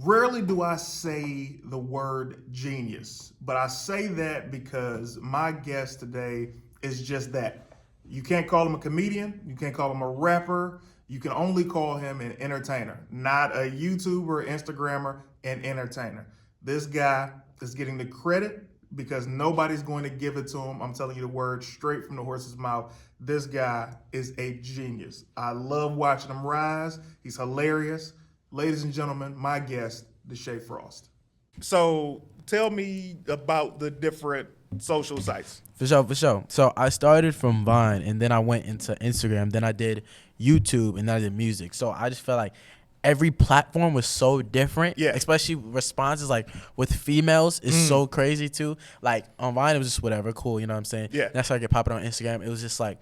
Rarely do I say the word genius, but I say that because my guest today is just that. You can't call him a comedian, you can't call him a rapper, you can only call him an entertainer, not a YouTuber, Instagrammer, an entertainer. This guy is getting the credit because nobody's going to give it to him. I'm telling you the word straight from the horse's mouth. This guy is a genius. I love watching him rise. He's hilarious. Ladies and gentlemen, my guest, DESHAE Frost. So tell me about the different social sites. For sure. So I started from Vine, and then I went into Instagram. Then I did YouTube, and then I did music. So I just felt like every platform was so different. Yeah. Especially responses, like with females, is so crazy too. Like on Vine, it was just whatever, cool. You know what I'm saying? Yeah. And I started popping on Instagram. It was just like,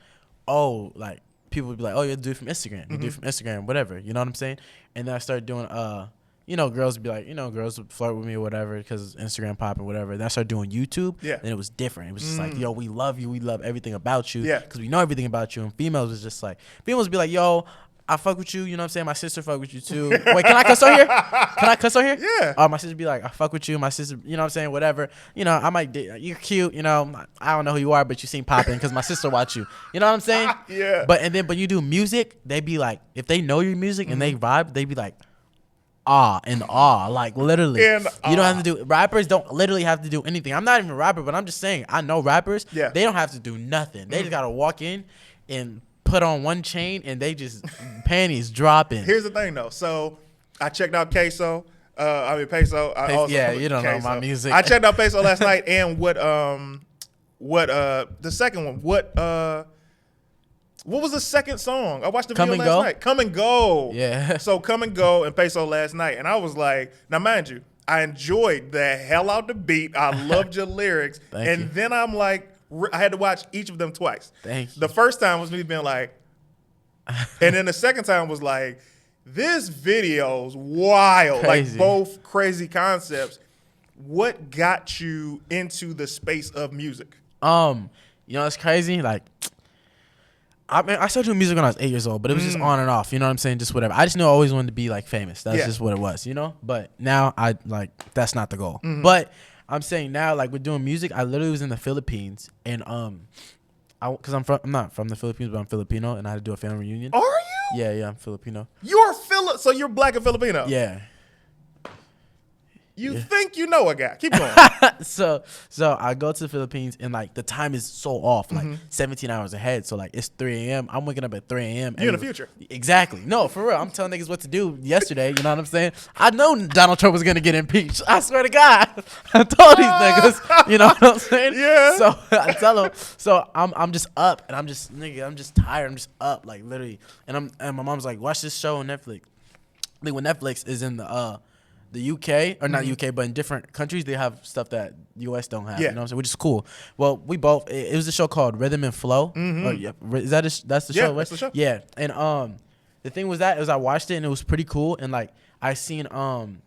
oh, like people would be like, oh, you're a dude from Instagram. You do from Instagram, whatever. You know what I'm saying? And then I started doing girls would be like, girls would flirt with me or whatever because Instagram popping, whatever. Then I started doing YouTube. Yeah. Then it was different. It was just like, yo, we love you. We love everything about you. Yeah. Because we know everything about you. And females was just like, females would be like, yo, I fuck with you. You know what I'm saying? My sister fuck with you too. Wait, can I cuss on here? Can I cuss on here? Yeah. My sister be like, I fuck with you. My sister, you know what I'm saying? Whatever. I might date. You're cute. I don't know who you are, but you seem popping because my sister watch you. You know what I'm saying? Yeah. But you do music, they be like, if they know your music and they vibe, they be like, like literally. You don't have to do, rappers don't literally have to do anything. I'm not even a rapper, but I'm just saying, I know rappers, Yeah. they don't have to do nothing. They just got to walk in and put on one chain and they just panties dropping. Here's the thing though. So I checked out Peso. Peso. Yeah, you don't know my music. I checked out Peso last night and the second one. What was the second song? I watched the video last night. Come and Go. Yeah. So Come and Go and Peso last night. And I was like, now mind you, I enjoyed the hell out the beat. I loved your lyrics. Thank you. Then I'm like, I had to watch each of them twice. Thank you. The first time was me being like, and then the second time was like, this video's wild. Crazy. Like both crazy concepts. What got you into the space of music? It's crazy. Like, I started doing music when I was 8 years old, but it was just on and off. You know what I'm saying? Just whatever. I just knew I always wanted to be like famous. That's just what it was, But now that's not the goal. But I'm saying now, like we're doing music. I literally was in the Philippines, and because I'm not from the Philippines, but I'm Filipino, and I had to do a family reunion. Are you? Yeah, I'm Filipino. So you're black and Filipino? Yeah. You think you know a guy. Keep going. So I go to the Philippines, and like the time is so off, like 17 hours ahead. So like it's 3 a.m. I'm waking up at 3 a.m. You in the future. Exactly. No, for real. I'm telling niggas what to do yesterday. You know what I'm saying? I know Donald Trump was going to get impeached. I swear to God. I told these niggas. You know what I'm saying? Yeah. So I tell them. So I'm just up, and I'm just tired. I'm just up, like literally. And my mom's like, watch this show on Netflix. I think when Netflix is in the UK, or not UK, but in different countries, they have stuff that US don't have. Yeah. You know what I'm saying? Which is cool. Well, we both, it was a show called Rhythm and Flow. Is that that's the show? Right? That's the show. Yeah. And the thing was that I watched it, and it was pretty cool. And like I seen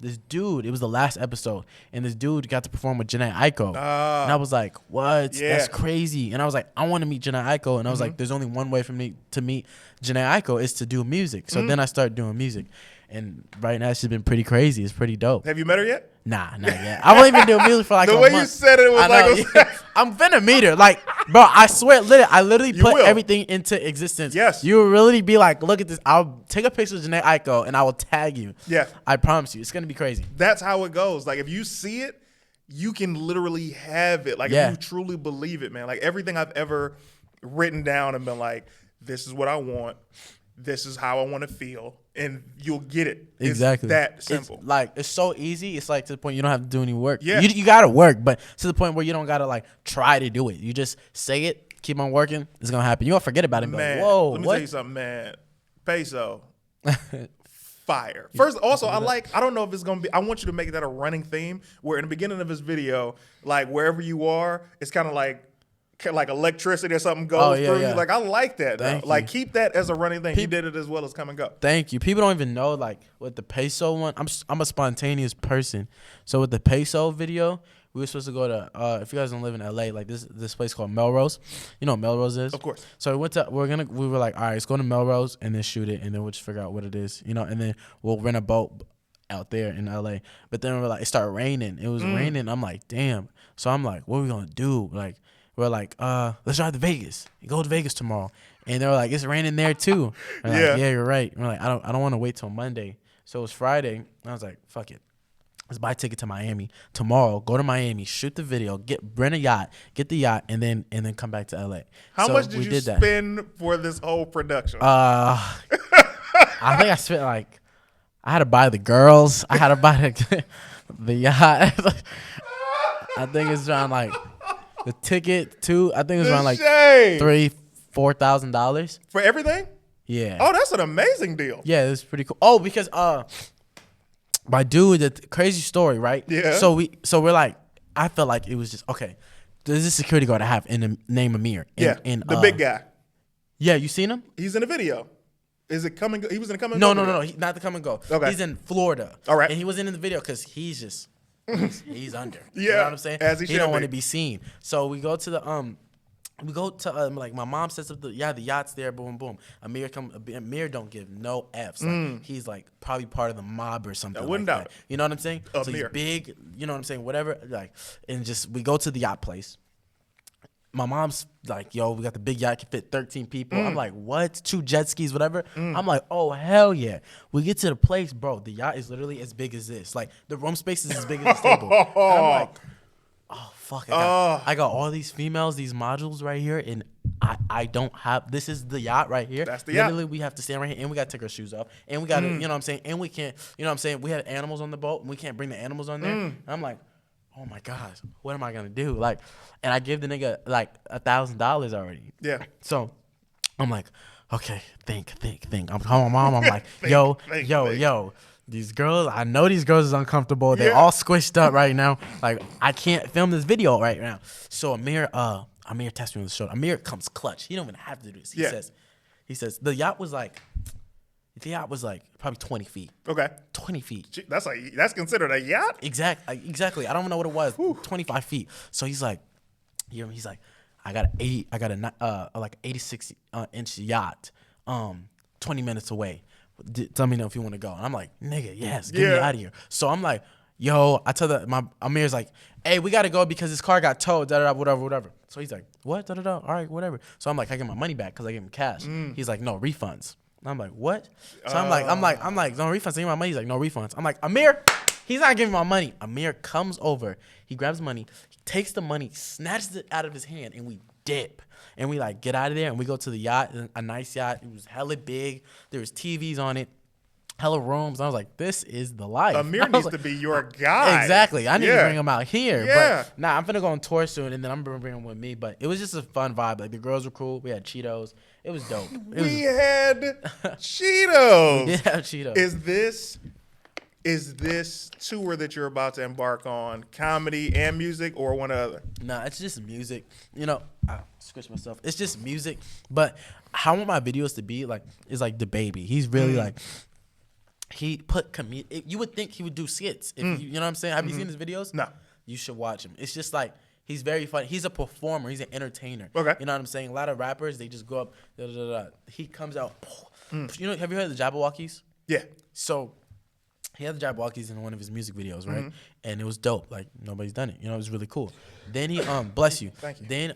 this dude, it was the last episode, and this dude got to perform with Jhené Aiko. And I was like, what? Yeah. That's crazy. And I was like, I want to meet Jhené Aiko. And I was like, there's only one way for me to meet Jhené Aiko is to do music. So then I started doing music. And right now, she's been pretty crazy. It's pretty dope. Have you met her yet? Nah, not yet. I won't even do music for like the a way month. you said it was I'm finna meet her. Like, bro, I swear, I literally put will. everything into existence. Yes. You will really be like, look at this. I'll take a picture of Jhené Aiko, and I will tag you. Yeah. I promise you. It's going to be crazy. That's how it goes. Like, if you see it, you can literally have it. Like, if you truly believe it, man. Like, everything I've ever written down and been like, this is what I want. This is how I want to feel. And you'll get it. Exactly. It's that simple. It's so easy. It's like to the point you don't have to do any work. Yeah. You got to work, but to the point where you don't got to like try to do it. You just say it, keep on working. It's going to happen. You won't forget about it. Man, like, whoa, let me what? tell you something, man. Peso. Fire. First, also, I don't know if it's going to be, I want you to make that a running theme where in the beginning of his video, like wherever you are, it's kind of like electricity or something goes through you. Like, I like that. Thank you. Like, keep that as a running thing. You did it as well as Come and Go. Thank you. People don't even know, like, with the Peso one, I'm a spontaneous person. So with the Peso video, we were supposed to go to, if you guys don't live in LA, like this place called Melrose. You know what Melrose is? Of course. So we were like, all right, let's go to Melrose and then shoot it, and then we'll just figure out what it is, and then we'll rent a boat. out there in LA. But then it started raining. It was raining. I'm like, damn. So I'm like, what are we gonna do? Like, we're like, let's drive to Vegas. Go to Vegas tomorrow. And they were like, it's raining there too. We're like, yeah, you're right. We're like, I don't want to wait till Monday. So it was Friday. And I was like, fuck it. Let's buy a ticket to Miami tomorrow. Go to Miami, shoot the video, rent a yacht, get the yacht, and then come back to LA. How much did you spend for this whole production? I think I spent like, I had to buy the girls. I had to buy the yacht. I think it's around like the ticket too. I think it's around like $3,000-$4,000 for everything. Yeah. Oh, that's an amazing deal. Yeah, it's pretty cool. Oh, because my dude, the crazy story, right? Yeah. So we're like, I felt like it was just okay. There's this security guard I have in the name Amir. The big guy. Yeah, you seen him? He's in a video. Is it Come and Go? He was in a Come and Go. Go. No. Not the Come and Go. Okay. He's in Florida. All right. And he wasn't in the video because he's just he's under. Yeah. You know what I'm saying? As he don't want to be seen. So we go to the like my mom sets up the yacht's there, boom boom. Amir don't give no F's. Like, he's like probably part of the mob or something. I wouldn't doubt it. You know what I'm saying? Amir. So he's big, you know what I'm saying? Whatever. Like, and just we go to the yacht place. My mom's like, yo, we got the big yacht, can fit 13 people. I'm like, what? 2 jet skis, whatever. I'm like, oh, hell yeah. We get to the place, bro. The yacht is literally as big as this. Like, the room space is as big as this table. And I'm like, oh, fuck. I got all these females, these modules right here, and I don't have, this is the yacht right here. That's the yacht. Literally, we have to stand right here, and we got to take our shoes off. And we got to, you know what I'm saying? And we can't, you know what I'm saying? We had animals on the boat, and we can't bring the animals on there. And I'm like, oh my gosh, what am I gonna do? Like, and I give the nigga like $1,000 already. Yeah. So I'm like, okay, think. I'm calling my mom. I'm like, yo. These girls, I know these girls is uncomfortable. They're all squished up right now. Like, I can't film this video right now. So Amir texts me on the show. Amir comes clutch. He don't even have to do this. He says the yacht was like probably 20 feet. Okay. 20 feet. That's considered a yacht? Exactly. I don't know what it was. Whew. 25 feet. So he's like, I got a 86 inch yacht, 20 minutes away. Tell me if you want to go. And I'm like, nigga, yes, get me out of here. So I'm like, yo, I tell Amir's like, hey, we got to go because his car got towed, whatever. So he's like, what, all right, whatever. So I'm like, I get my money back because I gave him cash. He's like, no refunds. I'm like, what? So I'm like, no refunds. I give my money. He's like, no refunds. I'm like, Amir, he's not giving my money. Amir comes over. He grabs money. He takes the money, snatches it out of his hand, and we dip. And we like get out of there, and we go to the yacht, a nice yacht. It was hella big. There was TVs on it, hella rooms. I was like, this is the life. Amir needs to be your guy. Exactly. I need to bring him out here. Yeah. But I'm finna go on tour soon, and then I'm gonna bring him with me. But it was just a fun vibe. Like, the girls were cool. We had Cheetos. It was dope. We had Cheetos. Yeah, Cheetos. Is this tour that you're about to embark on comedy and music, or one other? Nah, it's just music. You know, I squished myself. It's just music. But how I want my videos to be like is like the baby. He's really like, he put you would think he would do skits. If you know what I'm saying? Have you seen his videos? No. You should watch him. It's just like, he's very funny. He's a performer. He's an entertainer. Okay. You know what I'm saying? A lot of rappers, they just go up. He comes out. You know? Have you heard of the Jabberwockies? Yeah. So he had the Jabberwockies in one of his music videos, right? And it was dope. Like, nobody's done it. You know, it was really cool. Then he bless you. Thank you. Then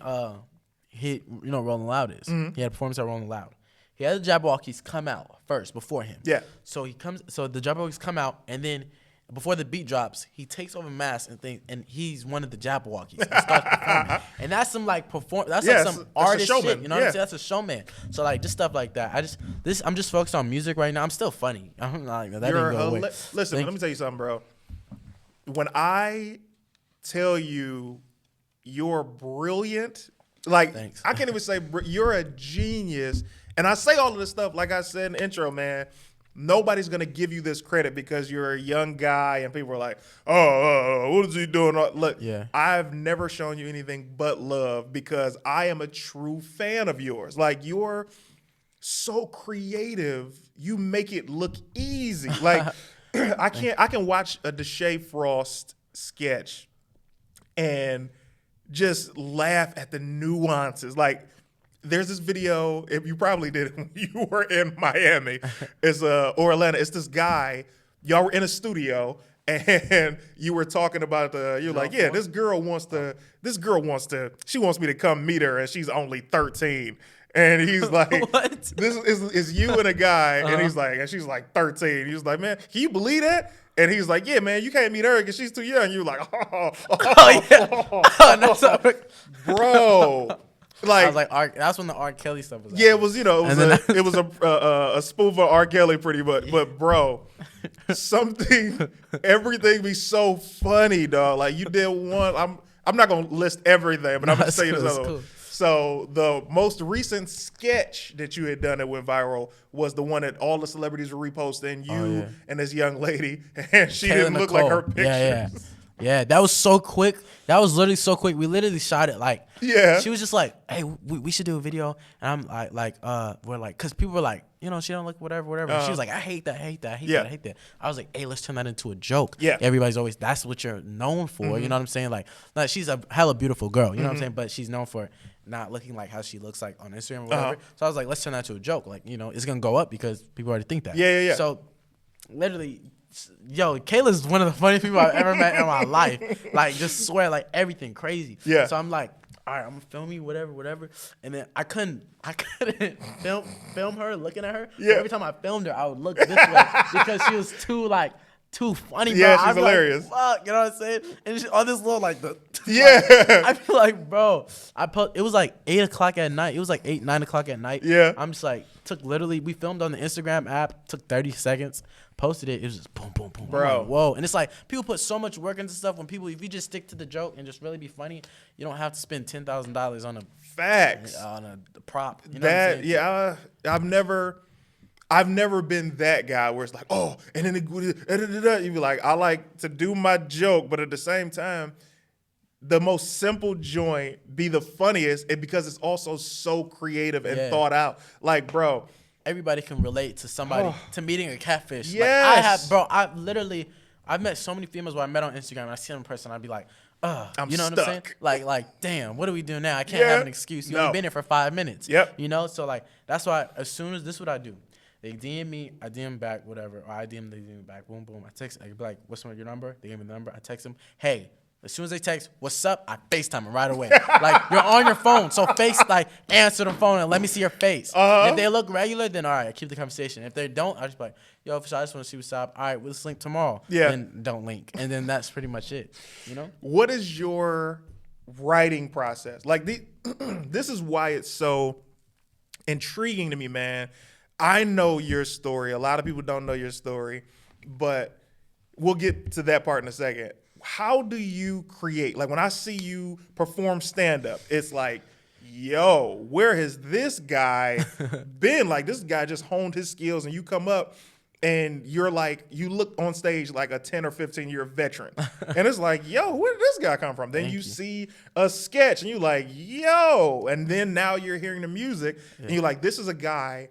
he Rolling Loud is. He had a performance at Rolling Loud. He had the Jabberwockies come out first before him. Yeah. So the Jabberwockies come out, and then before the beat drops, he takes off a mask and he's one of the Jabberwockies and starts performing. And that's some like that's like some artist shit. You know what I'm saying? That's a showman. So like just stuff like that. I'm just focused on music right now. I'm still funny. I'm not like that. Didn't go away. Listen, let me tell you something, bro. When I tell you you're brilliant, like, thanks. I can't even say you're a genius. And I say all of this stuff, like I said in the intro, man. Nobody's going to give you this credit because you're a young guy and people are like, oh, what is he doing? Look, I've never shown you anything but love because I am a true fan of yours. Like, you're so creative. You make it look easy. Like, I can watch a DESHAE Frost sketch and just laugh at the nuances. Like, there's this video, if you probably did it when you were in Miami, or Atlanta. It's this guy y'all were in a studio and you were talking about you're like, yeah, this girl wants she wants me to come meet her and she's only 13. And he's like, What? this is you and a guy. And he's like, and she's like 13. He was like, man, can you believe that? And he's like, yeah, man, you can't meet her because she's too young. You're like, Oh yeah. Oh, no, sorry. bro. Like, I was like, that's when the R. Kelly stuff was. Yeah, it was. You know, it was a spoof of R. Kelly, pretty much. But bro, everything be so funny, dog. Like you did one. I'm not gonna list everything, but I'm gonna say this other one. So the most recent sketch that you had done that went viral was the one that all the celebrities were reposting. You and this young lady, and she didn't look like her pictures. Yeah, that was so quick. That was literally so quick. We literally shot it like, she was just like, hey, we should do a video. And I'm we're like, because people were like, you know, she don't look whatever. She was like, I hate that. I was like, hey, let's turn that into a joke. Yeah. Everybody's always, that's what you're known for. You know what I'm saying? Like she's a hella beautiful girl. You know what I'm saying? But she's known for not looking like how she looks like on Instagram or whatever. So I was like, let's turn that into a joke. Like, you know, it's going to go up because people already think that. Yeah. So literally, yo, Kayla's one of the funniest people I've ever met in my life. Like, just swear, like, everything crazy. Yeah. So I'm like, all right, I'm gonna film you, whatever. And then I couldn't film her looking at her. Yeah. Every time I filmed her, I would look this way because she was too funny. Yeah, bro. she's hilarious. Like, fuck, you know what I'm saying? And she, on this little I feel like, bro, it was like 8 o'clock at night. It was like 9 o'clock at night. Yeah. I'm just like, we filmed on the Instagram app, took 30 seconds, posted it. It was just boom, boom, boom. Bro. Like, whoa. And it's like, people put so much work into stuff if you just stick to the joke and just really be funny, you don't have to spend $10,000 on a prop. You know what I'm saying? I've never been that guy where it's like, oh, and then you be like, I like to do my joke, but at the same time, the most simple joint be the funniest, and because it's also so creative and thought out. Like, bro, everybody can relate to somebody to meeting a catfish. Yes. I've met so many females where I met on Instagram and I see them in person, I'd be like, I'm you know stuck. what I'm saying? Like, damn, what do we do now? I can't have an excuse. You only been here for 5 minutes. Yep. You know, so like that's why as soon as this is what I do. They DM me, I DM back, whatever. Or I DM, they DM back, boom, boom. I text, I be like, what's your number? They give me the number. I text them, hey. As soon as they text, what's up? I FaceTime them right away. Like, you're on your phone. So answer the phone and let me see your face. If they look regular, then all right, I keep the conversation. If they don't, I just be like, yo, I just want to see what's up. All right, we'll just link tomorrow. Yeah. Then don't link. And then that's pretty much it, you know? What is your writing process? Like, this is why it's so intriguing to me, man. I know your story. A lot of people don't know your story, but we'll get to that part in a second. How do you create? Like when I see you perform stand-up, it's like, yo, where has this guy been? Like this guy just honed his skills and you come up and you're like, you look on stage like a 10 or 15-year veteran. And it's like, yo, where did this guy come from? Then you see a sketch and you're like, yo. And then now you're hearing the music and you're like, this is a guy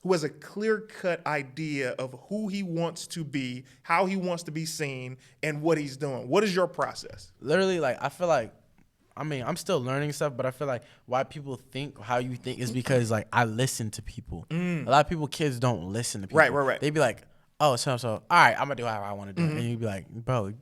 who has a clear-cut idea of who he wants to be, how he wants to be seen, and what he's doing. What is your process? Literally, like, I feel like, I mean, I'm still learning stuff, but I feel like why people think how you think is because, like, I listen to people. A lot of kids don't listen to people. Right. They be like, oh, so, all right, I'm going to do how I want to do it. And you be like, bro,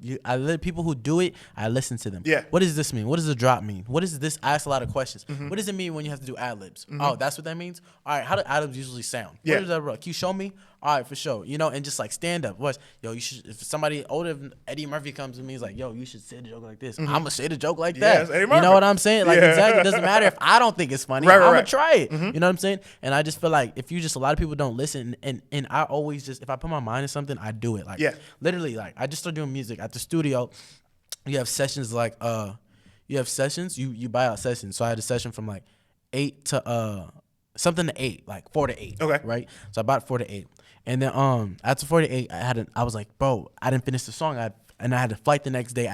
people who do it, I listen to them. Yeah. What does this mean? What does the drop mean? What is this? I ask a lot of questions. What does it mean when you have to do ad-libs? Oh, that's what that means? All right, how do ad-libs usually sound? Yeah. What is that, bro? Can you show me? All right, for sure. You know, and just like stand up. Yo, you should, if somebody older than Eddie Murphy comes to me, he's like, yo, you should say the joke like this. I'm going to say the joke like that. Eddie Murphy. You know what I'm saying? Like, exactly. It doesn't matter if I don't think it's funny. I'm going to try it. You know what I'm saying? And I just feel like if a lot of people don't listen, and I always just, if I put my mind to something, I do it. Like, literally, like, I just started doing music at the studio. You have sessions like, you buy out sessions. So I had a session from like 8 to, something to 8, like 4 to 8. Okay. Right? So I bought 4 to 8. And then after 4 to 8, I was like, bro, I didn't finish the song. I had a flight the next day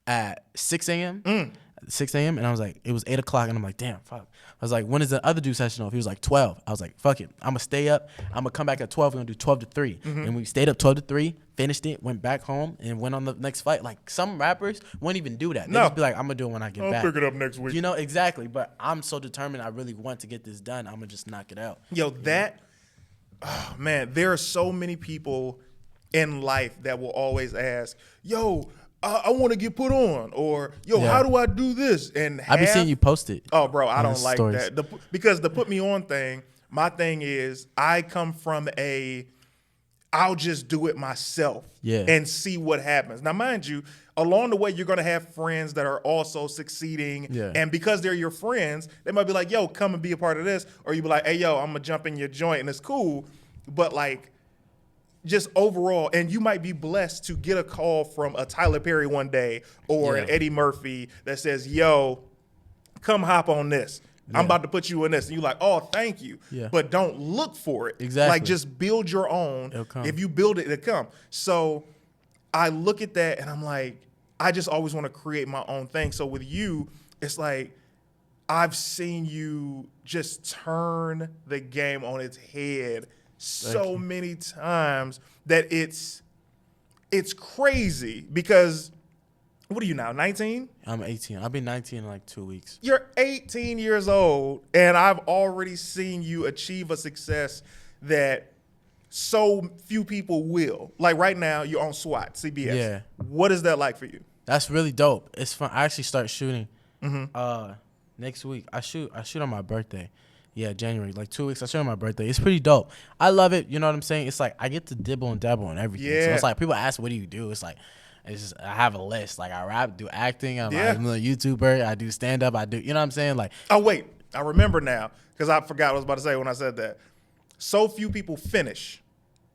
at 6 a.m. 6 a.m. And I was like, it was 8 o'clock. And I'm like, damn, fuck. I was like, when is the other dude session off? He was like 12. I was like, fuck it. I'm going to stay up. I'm going to come back at 12. We're going to do 12 to 3. And we stayed up 12 to 3, finished it, went back home, and went on the next flight. Like, some rappers won't even do that. They just be like, I'm going to do it when I get back. I'll pick it up next week. You know, exactly. But I'm so determined. I really want to get this done. I'm going to just knock it out. Yo, oh, man, there are so many people in life that will always ask, yo, I want to get put on, or yo, Yeah. how do I do this? And I be seeing you post it. Oh, bro, I on don't the like stories. that. Because the put me on thing, my thing is I come from I'll just do it myself and see what happens. Now, mind you, along the way, you're going to have friends that are also succeeding. Yeah. And because they're your friends, they might be like, yo, come and be a part of this. Or you be like, hey, yo, I'm going to jump in your joint and it's cool. But like, just overall, and you might be blessed to get a call from a Tyler Perry one day or an Eddie Murphy that says, yo, come hop on this. I'm about to put you in this. And you're like, oh, thank you. Yeah. But don't look for it. Exactly. Like, just build your own. It'll come. If you build it, it'll come. So I look at that and I'm like, I just always want to create my own thing. So with you, it's like, I've seen you just turn the game on its head so many times that it's crazy. Because what are you now, 19? I'm 18. I'll be 19 in like 2 weeks. You're 18 years old, and I've already seen you achieve a success that so few people will. Like right now, you're on SWAT, CBS. Yeah. What is that like for you? That's really dope. It's fun. I actually start shooting next week. I shoot on my birthday. Yeah, January, like 2 weeks. I shoot on my birthday. It's pretty dope. I love it. You know what I'm saying? It's like I get to dibble and dabble on everything. Yeah. So it's like people ask, what do you do? It's like, it's just, I have a list. Like I rap, do acting. I'm a YouTuber. I do stand up. I do, you know what I'm saying? Like, Oh, wait. I remember now because I forgot what I was about to say when I said that. So few people finish.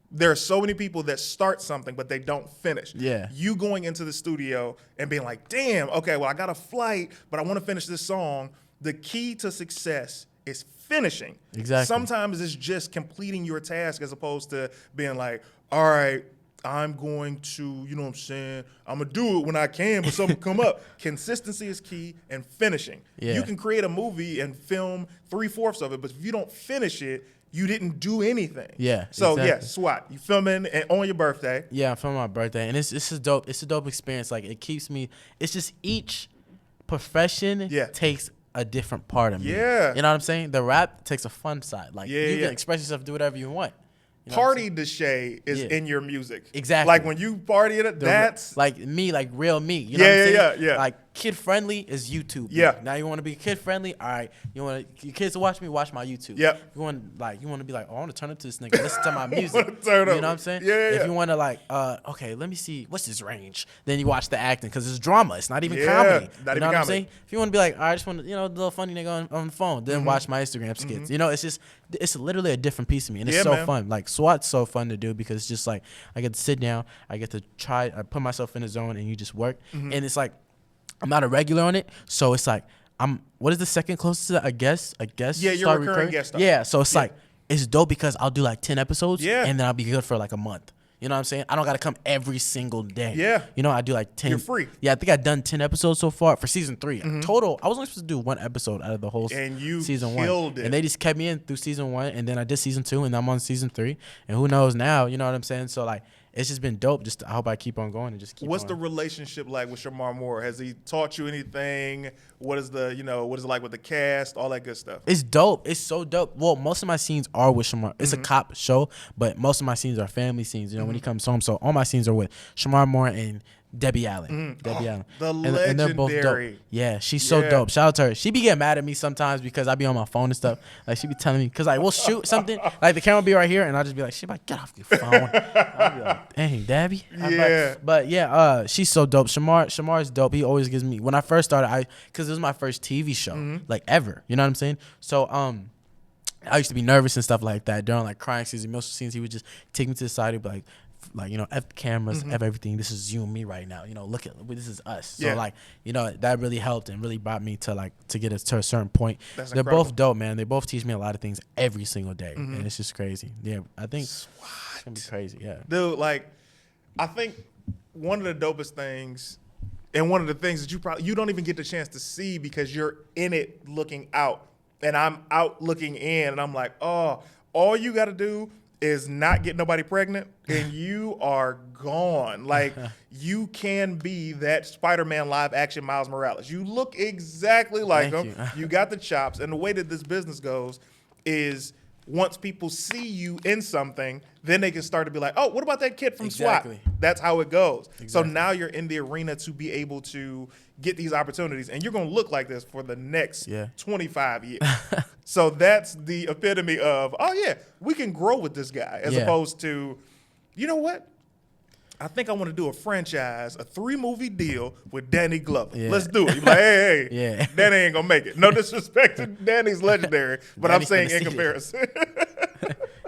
There are so many people that start something, but they don't finish. Yeah. You going into the studio and being like, damn, okay, well, I got a flight, but I want to finish this song. The key to success is finishing. Exactly. Sometimes it's just completing your task as opposed to being like, all right, I'm going to, you know what I'm saying, I'm going to do it when I can, but something come up. Consistency is key and finishing. Yeah. You can create a movie and film 3/4 of it, but if you don't finish it, you didn't do anything. Yeah, So, exactly. yeah, SWAT. You filming and on your birthday. yeah, I'm filming my birthday, and it's a dope. It's a dope experience. Like it keeps me. It's just each profession takes a different part of me. Yeah. You know what I'm saying? The rap takes a fun side. Like you Yeah. can express yourself, do whatever you want. You know what I'm Party DESHAE is in your music. Exactly. Like when you party it, that's like me, like real me. You know what I'm saying? yeah. Like kid friendly is YouTube. Yeah. Now you want to be kid friendly? All right. You want your kids to watch me? Watch my YouTube. Yep. You want to be like, oh, I want to turn up to this nigga. Listen to my music. wanna turn you up. know what I'm saying? Yeah. If you want to like, okay, let me see what's his range. Then you watch the acting because it's drama. It's not even Yeah, comedy. not you even know what I'm comedy. saying? If you want to be like, all right, I just want to, the little funny nigga on the phone. Then watch my Instagram skits. You know, it's literally a different piece of me, and it's Yeah, so man. fun. Like SWAT's so fun to do because it's just like I get to sit down, I get to I put myself in the zone, and you just work. And it's like I'm not a regular on it, so it's like what is the second closest to that? A guest? Yeah, you're a recurring guest star. Yeah, so it's like it's dope because I'll do like 10 episodes, Yeah. and then I'll be good for like a month. You know what I'm saying? I don't gotta come every single day. Yeah. You know, I do like 10. You're free. Yeah, I think I've done 10 episodes so far for season 3. Total, I was only supposed to do 1 episode out of the whole And you season killed 1. it. And they just kept me in through season 1, and then I did season 2, and I'm on season 3. And who knows now? You know what I'm saying? So like, it's just been dope. Just I hope I keep on going and just keep. What's on. the relationship like with Shamar Moore? Has he taught you anything? What is what is it like with the cast? All that good stuff. It's dope. It's so dope. Well, most of my scenes are with Shamar. It's a cop show, but most of my scenes are family scenes. You know, when he comes home. So all my scenes are with Shamar Moore and Debbie Allen. Debbie Allen. The and they're both legendary. dope. Yeah, she's so Yeah. dope. Shout out to her. She be getting mad at me sometimes because I be on my phone and stuff. Like she be telling me, because like we'll shoot something, like the camera be right here, and I'll just be like, she like, get off your phone. I'll be like, dang, Debbie. Yeah. But yeah, she's so dope. Shamar's dope. He always gives me, when I first started, because it was my first TV show, like ever. You know what I'm saying? So I used to be nervous and stuff like that during like crying scenes, emotional scenes. He would just take me to the side and be like, F the cameras, F everything. This is you and me right now. Look at this is us. So Yeah. like, that really helped and really brought me to like to get us to a certain point. That's They're incredible. both dope, man. They both teach me a lot of things every single day, and it's just crazy. Yeah, I think it's gonna be crazy. Yeah, Dude, like, I think one of the dopest things, and one of the things that you don't even get the chance to see because you're in it looking out, and I'm out looking in, and I'm like, oh, all you got to do is not get nobody pregnant, and you are gone. Like, you can be that Spider-Man live action Miles Morales. You look exactly like Thank him. You got the chops, and the way that this business goes is once people see you in something, then they can start to be like, oh, what about that kid from Exactly. SWAT? That's how it goes. Exactly. So now you're in the arena to be able to get these opportunities, and you're going to look like this for the next 25 years. So that's the epitome of, oh, yeah, we can grow with this guy, as opposed to, you know what? I think I want to do a franchise, a 3-movie deal with Danny Glover. Yeah. Let's do it. You're like, hey, Danny ain't going to make it. No disrespect to Danny's legendary, but I'm saying in comparison.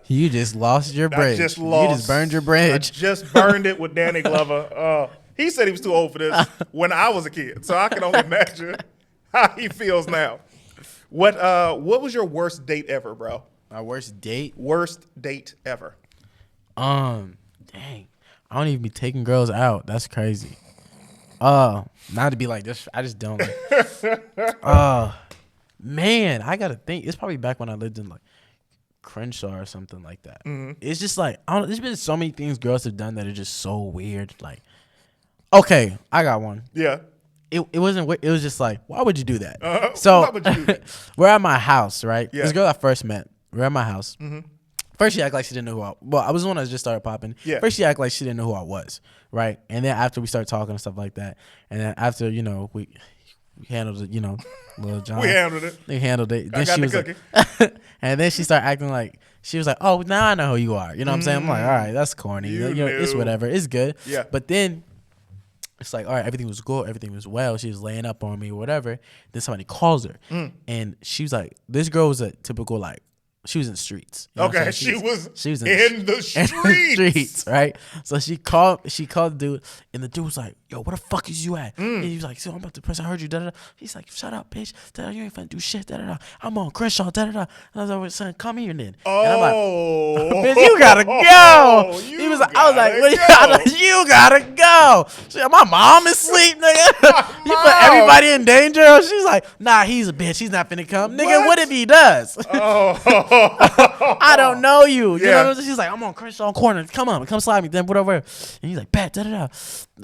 You just lost your bridge. You just burned your bridge. I just burned it with Danny Glover. He said he was too old for this when I was a kid, so I can only imagine how he feels now. What was your worst date ever, bro? My worst date? Worst date ever. Dang. I don't even be taking girls out. That's crazy. Not to be like this. I just don't like. Man, I gotta think. It's probably back when I lived in like Crenshaw or something like that. Mm-hmm. It's just like I don't. There's been so many things girls have done that are just so weird. Like, okay, I got one. Yeah. It wasn't. It was just like, why would you do that? So why would you do that? We're at my house, right? Yeah. This girl I first met. We're at my house. Mm-hmm. First, she acted like she didn't know who I was. Well, I was the one that just started popping. Yeah. First, she acted like she didn't know who I was, right? And then after we started talking and stuff like that, and then after, we handled it, Lil John. We handled it. They handled it. I Then got she the was cookie. like, and then she started acting like, she was like, oh, now I know who you are. You know what I'm saying? I'm like, all right, that's corny. It's whatever. It's good. Yeah. But then it's like, all right, everything was good. Everything was well. She was laying up on me or whatever. Then somebody calls her. And she was like, this girl was a typical, like, she was in the streets. You know what I'm Okay, saying? she was in the streets, right? So she called the dude, and the dude was like, "Yo, where the fuck is you at?" And he was like, "So I'm about to press. I heard you." Da da da. He's like, "Shut up, bitch. Da, da, you ain't finna do shit." Da da da. I'm on Crenshaw. Da da da. And I was like, "Son, come here then." Oh, and I'm like, "Bitch, you gotta go." He was like, "I was like, what, you gotta go." She like, my mom is asleep, nigga. You put everybody in danger. She's like, "Nah, he's a bitch. He's not finna come, nigga. What if he does?" I don't know you. You know what I'm saying? She's like, I'm on Crenshaw Corner. Come slide me. Then whatever. And he's like, bet. Da da da.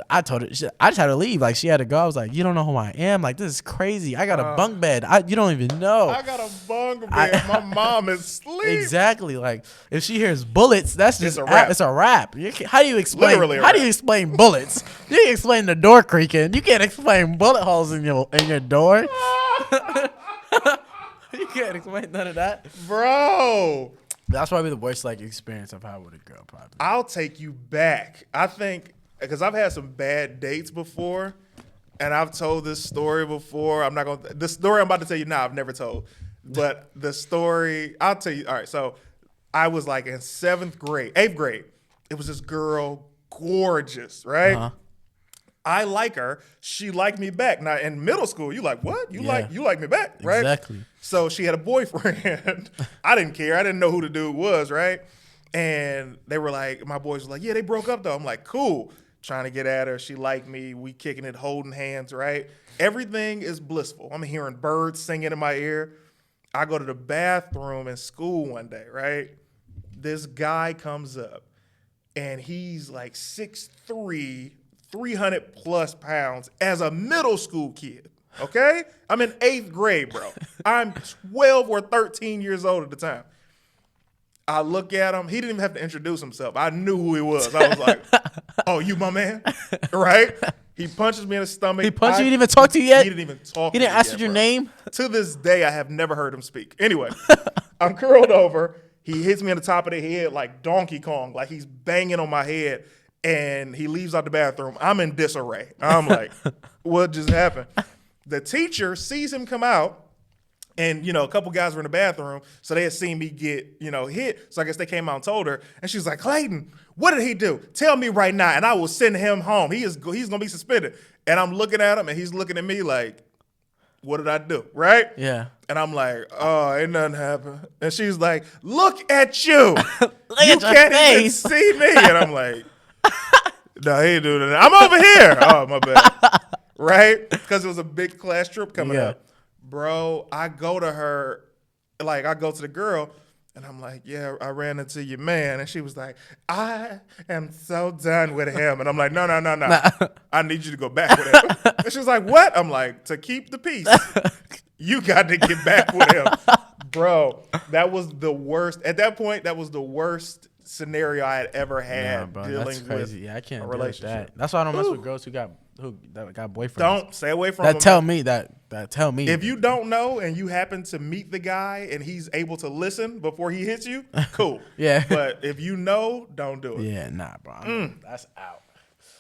I told her. I tried to leave. Like she had to go. I was like, you don't know who I am. Like this is crazy. I got a bunk bed. You don't even know. I got a bunk bed. My mom is asleep. Exactly. Like if she hears bullets, that's just it's a wrap. How do you explain? Literally how do you explain bullets? You can explain the door creaking. You can't explain bullet holes in your door. You can't explain none of that, bro. That's probably the worst experience I've had with a girl. Probably. I'll take you back. I think because I've had some bad dates before, and I've told this story before. I'm not gonna. The story I'm about to tell you now, I've never told, but the story I'll tell you. All right, so I was like in 8th grade. It was this girl, gorgeous, right? Uh-huh. I like her. She liked me back. Now in middle school, you like what? You like me back, right? Exactly. So she had a boyfriend. I didn't care. I didn't know who the dude was, right? And they were like, my boys were like, yeah, they broke up though. I'm like, cool. Trying to get at her. She liked me. We kicking it, holding hands, right? Everything is blissful. I'm hearing birds singing in my ear. I go to the bathroom in school one day, right? This guy comes up and he's like 6'3", 300 plus pounds as a middle school kid. Okay? I'm in 8th grade, bro. I'm 12 or 13 years old at the time. I look at him. He didn't even have to introduce himself. I knew who he was. I was like, oh, you my man? Right? He punches me in the stomach. He punched you? He didn't even talk to you yet? He didn't even talk to me. He didn't ask yet, your bro. name? To this day, I have never heard him speak. Anyway, I'm curled over. He hits me on the top of the head like Donkey Kong. Like he's banging on my head. And he leaves out the bathroom. I'm in disarray. I'm like, what just happened? The teacher sees him come out, and, a couple guys were in the bathroom, so they had seen me get, hit. So I guess they came out and told her, and she's like, Clayton, what did he do? Tell me right now, and I will send him home. He's going to be suspended. And I'm looking at him, and he's looking at me like, what did I do, right? Yeah. And I'm like, oh, ain't nothing happened. And she's like, look at you. You can't even see me. And I'm like, no, he ain't doing that. I'm over here. Oh, my bad. Right? Because it was a big class trip coming up. Bro, I go to her, I go to the girl, and I'm like, yeah, I ran into your man. And she was like, I am so done with him. And I'm like, no. I need you to go back with him. And she was like, what? I'm like, to keep the peace, you got to get back with him. Bro, that was the worst. At that point, that was the worst scenario I had ever had Yeah, bro, dealing that's crazy. with Yeah, I can't a deal with relationship. that. That's why I don't mess with girls who got boyfriends. Don't stay away from That them. tell me that tell me. If you don't know and you happen to meet the guy and he's able to listen before he hits you, cool. Yeah. But if you know, don't do it. Yeah, nah, bro. That's out.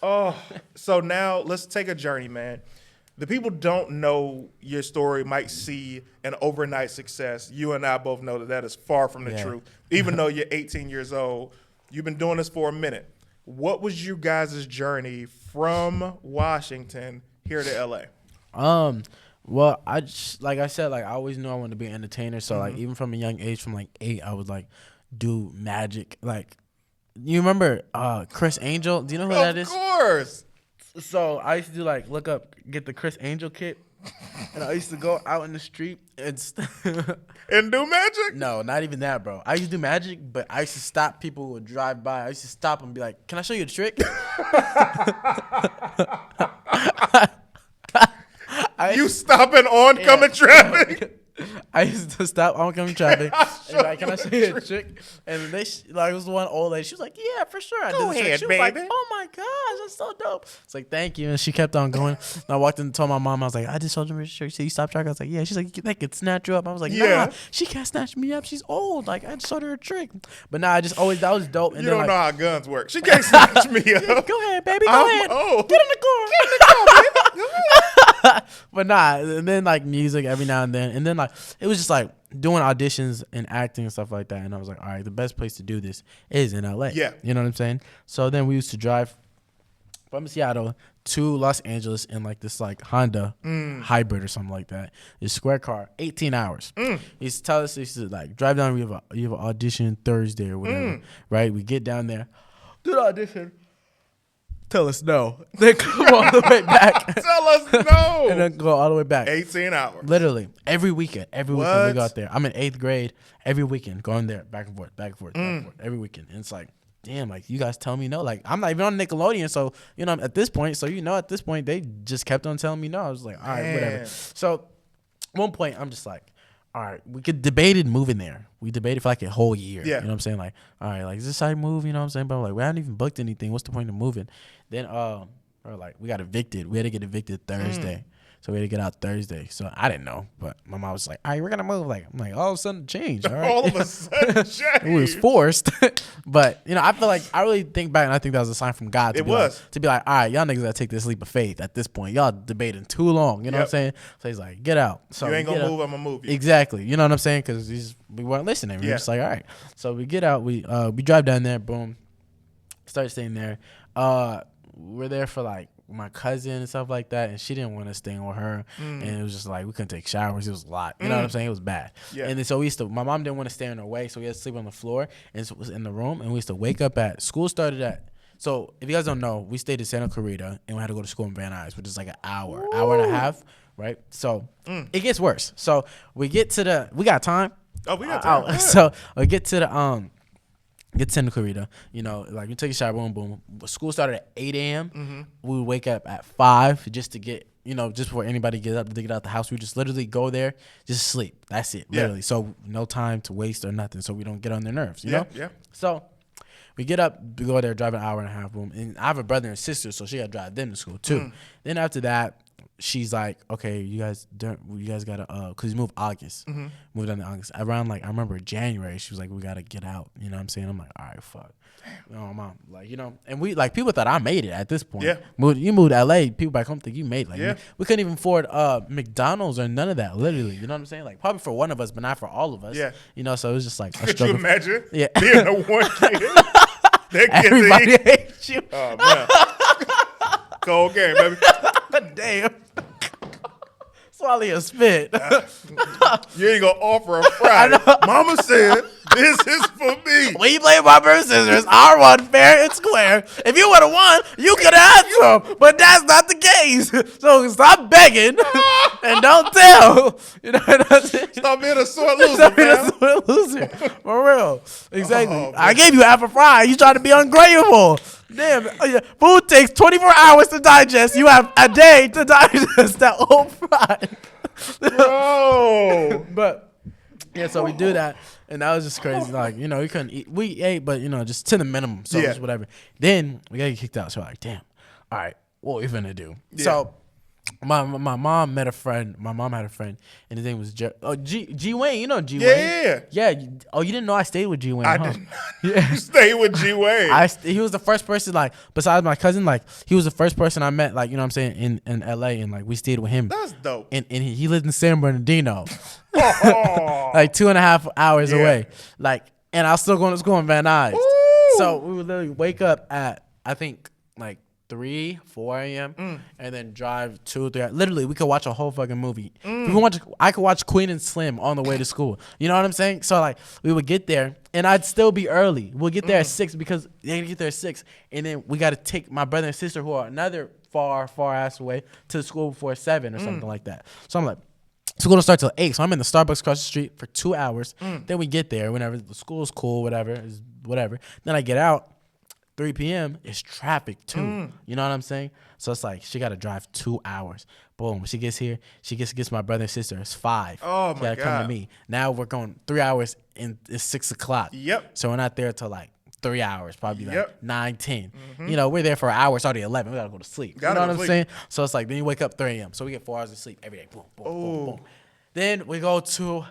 Oh, so now let's take a journey, man. The people don't know your story might see an overnight success. You and I both know that is far from the truth. Even though you're 18 years old, you've been doing this for a minute. What was you guys' journey from Washington here to LA? Well, I just, like I said, like I always knew I wanted to be an entertainer. So like even from a young age, from like 8, I would like do magic. Like you remember Chris Angel? Do you know who that is? Of course. So I used to do like get the Chris Angel kit, and I used to go out in the street and And do magic? no, not even that, bro. I used to do magic, but I used to stop people who would drive by. I used to stop and be like, "Can I show you a trick?" You stopping oncoming traffic? I used to stop oncoming traffic and like, "Can I show you a trick?" And they like, it was one old lady. She was like, "Yeah, for sure." I Go did the trick. ahead, She was like, baby. "Oh my gosh, that's so dope." It's like, "Thank you," and she kept on going. And I walked in and told my mom, I was like, "I just showed her a trick." She said, "You stop tracking?" I was like, "Yeah." She's like, "They could snatch you up." I was like, "Nah, Yeah. she can't snatch me up. She's old. Like I just showed her a trick." But nah, I just always that was dope. And You then don't like, know how guns work. She can't snatch me up. go ahead, baby. Go I'm ahead. old. Get in the car. Get in the car, baby. Go ahead. But nah, and then like music every now and then like it was just like doing auditions and acting and stuff like that. And I was like, all right, the best place to do this is in LA. Yeah. You know what I'm saying? So then we used to drive from Seattle to Los Angeles in like this like Honda hybrid or something like that. This square car, 18 hours. He used to tell us, he used to like drive down, you have an audition Thursday or whatever, right? We get down there, do the audition. Tell us no. Then come all the way back. Tell us no. And then go all the way back. 18 hours. Literally every weekend. Every weekend What? we go out there. I'm in 8th grade. Every weekend going there, back and forth, back and forth, back and forth. Every weekend. And it's like, damn, like you guys tell me no. Like I'm not even on Nickelodeon, so you know at this point. So at this point they just kept on telling me no. I was like, all right, whatever. Man. So at one point I'm just like, all right, we could debated moving there. We debated for like a whole year. Yeah. You know what I'm saying? Like, all right, like is this how you move? You know what I'm saying? But I'm like, we haven't even booked anything. What's the point of moving? Then or like we got evicted. We had to get evicted Thursday. So we had to get out Thursday. So I didn't know. But my mom was like, all right, we're gonna move. Like I'm like, all of a sudden change. All right. All of a sudden change. It was forced. But I feel like I really think back and I think that was a sign from God to be like, all right, y'all niggas gotta take this leap of faith at this point. Y'all debating too long. You know what I'm saying? So he's like, get out. So You ain't we gonna get move, out. I'm gonna move you. Exactly. You know what I'm saying? Because we weren't listening. We were just like, all right. So we get out. We drive down there. Boom. Start staying there. We're there for like my cousin and stuff like that, and she didn't want us staying with her, and it was just like we couldn't take showers. It was a lot. You know what I'm saying? It was bad. Yeah. And then so my mom didn't want to stay in her way, so we had to sleep on the floor, and so it was in the room, and we used to wake up school started at. So if you guys don't know, we stayed in Santa Clarita, and we had to go to school in Van Nuys, which is like an hour and a half, right? So it gets worse. So we got time. Oh, we got time. Go ahead. So we get to the get to Santa Clarita, like we take a shower, boom, boom. School started at 8 a.m. We would wake up at 5 just to get, just before anybody gets up to get out the house. We just literally go there, just sleep. That's it, literally. So no time to waste or nothing, so we don't get on their nerves, you know? Yeah. So we get up, we go there, drive an hour and a half, boom. And I have a brother and sister, so she got to drive them to school too. Then after that, she's like, okay, you guys gotta, cause we moved August, moved down to August. Around like I remember January, she was like, we gotta get out. You know what I'm saying? I'm like, all right, fuck. Oh, mom, like and we like people thought I made it at this point. Yeah, you moved to LA, people back home think you made it. Like we couldn't even afford McDonald's or none of that. Literally, you know what I'm saying? Like probably for one of us, but not for all of us. Yeah, so it was just like. Could you imagine? Yeah, being the one kid. Everybody hates you. Oh man, cold game, baby. Damn. Swallow your spit. You ain't gonna offer a fry. Mama said, this is for me. We play rubber and scissors. I won fair and square. If you would have won, you could have had some. But that's not the case. So stop begging and don't tell. Stop being a sore loser, Stop being a sore loser. For real. Exactly. Oh, I gave you half a fry. You trying to be ungrateful. Damn. Food takes 24 hours to digest. You have a day to digest that whole fry. Bro. But Yeah, so we do that, and that was just crazy. Like, you know, we couldn't eat. We ate, but, you know, just to the minimum. So just whatever. Then we got to get kicked out. So we're like, damn, all right, what we finna do? Yeah. So my mom met a friend. My mom had a friend, and his name was G Wayne. You know G Wayne? Yeah. Oh, you didn't know I stayed with G Wayne? I didn't. Yeah. You stayed with G Wayne. He was the first person, like, besides my cousin, like, he was the first person I met, like, you know what I'm saying, in LA, and like we stayed with him. That's dope. And he lived in San Bernardino, like 2.5 hours away. Like, and I was still going to school in Van Nuys. So we would literally wake up at, I think, like 3, 4 a.m. And then drive 2, 3. Literally, we could watch a whole fucking movie. I could watch Queen and Slim on the way to school. You know what I'm saying? So like, we would get there, and I'd still be early. We'll get there at 6 because they get there at 6, and then we got to take my brother and sister, who are another far ass away, to the school before 7 or something like that. So I'm like, school don't start till 8, so I'm in the Starbucks across the street for 2 hours. Then we get there whenever the school's cool, whatever. Then I get out. 3 p.m. is traffic too. You know what I'm saying? So it's like she got to drive 2 hours. Boom. When she gets here, she gets my brother and sister. It's 5. Oh, she my gotta come to me. Now we're going 3 hours, and it's 6 o'clock. Yep. So we're not there till like 3 hours, probably like 9, 10. You know, we're there for an hour. It's already 11. We got to go to sleep. You know what I'm saying? So it's like, then you wake up 3 a.m. So we get 4 hours of sleep every day. Boom, boom, boom, boom. Then we go to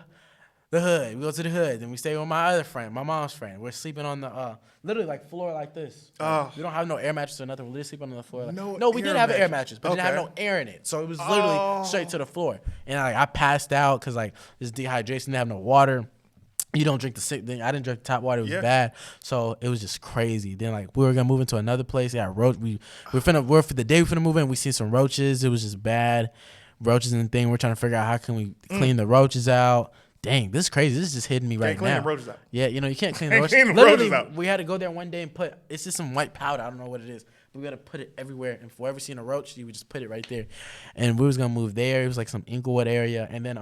the hood. We go to the hood. Then we stay with my other friend, my mom's friend. We're sleeping on the literally like floor like this. We don't have no air mattress or nothing. We're literally sleeping on the floor. Like, no, we did have an air mattress, but it didn't have no air in it. So it was literally straight to the floor. And like, I passed out because like this dehydration, didn't have no water. You don't drink the sick thing. I didn't drink the tap water. It was bad. So it was just crazy. Then like, we were gonna move into another place. Yeah, for the day we finna move in. We seen some roaches. It was just bad. Roaches and thing. We're trying to figure out how can we clean the roaches out. Dang, this is crazy. This is just hitting me right now. Can't clean the roaches out. Yeah, you know, you can't clean the Can't roaches. clean the roaches out. We had to go there one day and it's just some white powder. I don't know what it is. But we got to put it everywhere. And if we ever seen a roach, you would just put it right there. And we was going to move there. It was like some Inglewood area. And then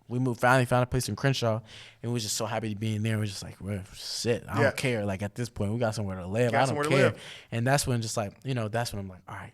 we finally found a place in Crenshaw. And we was just so happy to be in there. We was just like, well, shit, I don't care. Like, at this point, we got somewhere to live. I don't care. And that's when just like, you know, that's when I'm like, all right.